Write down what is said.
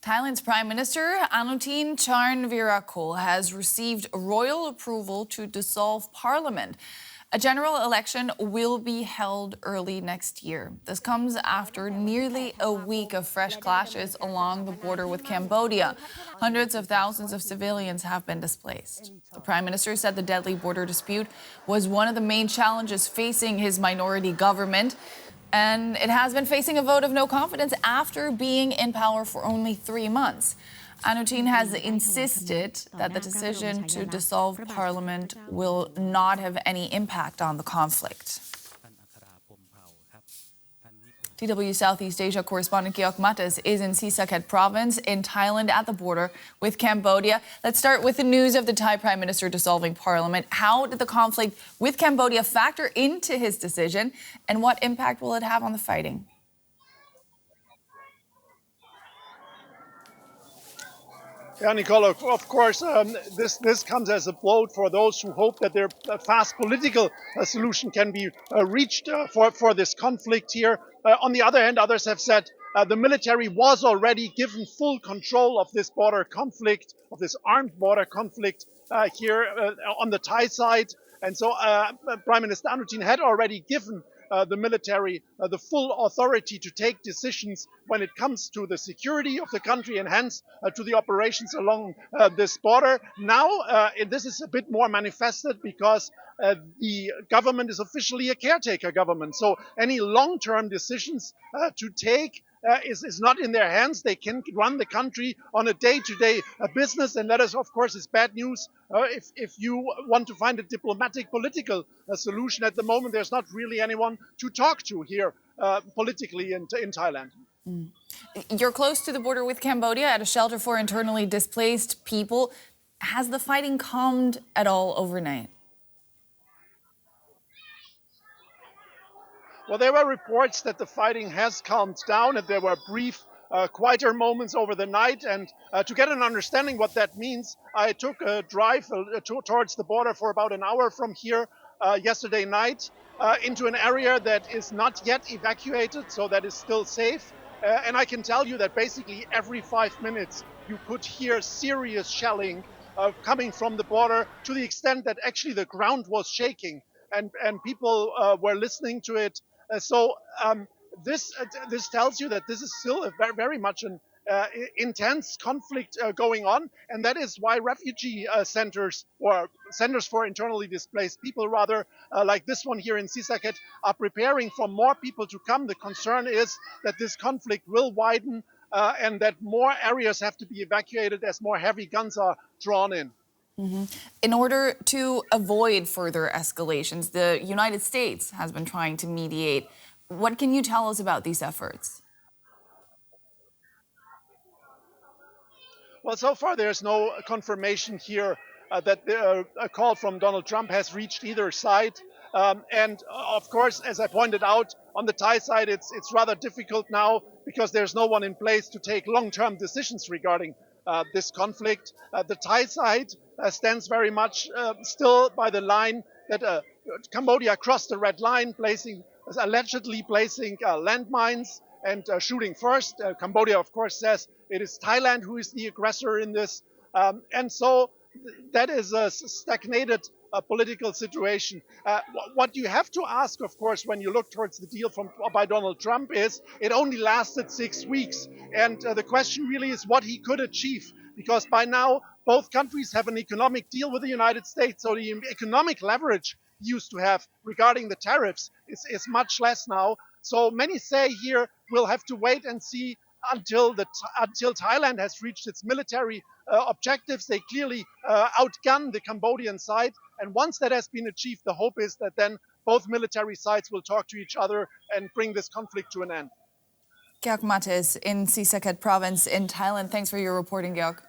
Thailand's Prime Minister Anutin Charnvirakul has received royal approval to dissolve parliament. A general election will be held early next year. This comes after nearly a week of fresh clashes along the border with Cambodia. Hundreds of thousands of civilians have been displaced. The Prime Minister said the deadly border dispute was one of the main challenges facing his minority government. And it has been facing a vote of no confidence after being in power for only 3 months. Anutin has insisted that the decision to dissolve parliament will not have any impact on the conflict. DW Southeast Asia correspondent Georg Mattes is in Sisaket province in Thailand at the border with Cambodia. Let's start with the news of the Thai Prime Minister dissolving parliament. How did the conflict with Cambodia factor into his decision, and what impact will it have on the fighting? Yeah, Nicole, of course, this comes as a blow for those who hope that their fast political solution can be reached for this conflict here. On the other hand, others have said the military was already given full control of this border conflict, of this armed border conflict here on the Thai side. And so Prime Minister Anutin had already given the military the full authority to take decisions when it comes to the security of the country and hence to the operations along this border. Now, this is a bit more manifested because the government is officially a caretaker government. So any long-term decisions to take is not in their hands. They can run the country on a day-to-day business, and that is, of course, is bad news if you want to find a diplomatic political solution. At the moment, there's not really anyone to talk to here politically in Thailand. You're close to the border with Cambodia at a shelter for internally displaced people. Has the fighting calmed at all overnight? Well, there were reports that the fighting has calmed down and there were brief, quieter moments over the night. And to get an understanding what that means, I took a drive towards the border for about an hour from here yesterday night into an area that is not yet evacuated, so that is still safe. And I can tell you that basically every 5 minutes you could hear serious shelling coming from the border, to the extent that actually the ground was shaking and people were listening to it. This tells you that this is still a very much an intense conflict going on, and that is why refugee centers, or centers for internally displaced people rather, like this one here in Sisaket, are preparing for more people to come. The concern is that this conflict will widen and that more areas have to be evacuated as more heavy guns are drawn in. Mm-hmm. In order to avoid further escalations, the United States has been trying to mediate. What can you tell us about these efforts? Well, so far there's no confirmation here that a call from Donald Trump has reached either side. And of course, as I pointed out, on the Thai side, it's rather difficult now because there's no one in place to take long-term decisions regarding this conflict. The Thai side stands very much still by the line that Cambodia crossed the red line, allegedly placing landmines and shooting first. Cambodia, of course, says it is Thailand who is the aggressor in this. And so that is a stagnated political situation. What you have to ask, of course, when you look towards the deal by Donald Trump is it only lasted 6 weeks. And the question really is what he could achieve, because by now both countries have an economic deal with the United States. So the economic leverage used to have regarding the tariffs is much less now. So many say here we'll have to wait and see until Thailand has reached its military objectives. They clearly outgun the Cambodian side. And once that has been achieved, the hope is that then both military sides will talk to each other and bring this conflict to an end. Georg Mattes in Sisaket province in Thailand. Thanks for your reporting, Georg.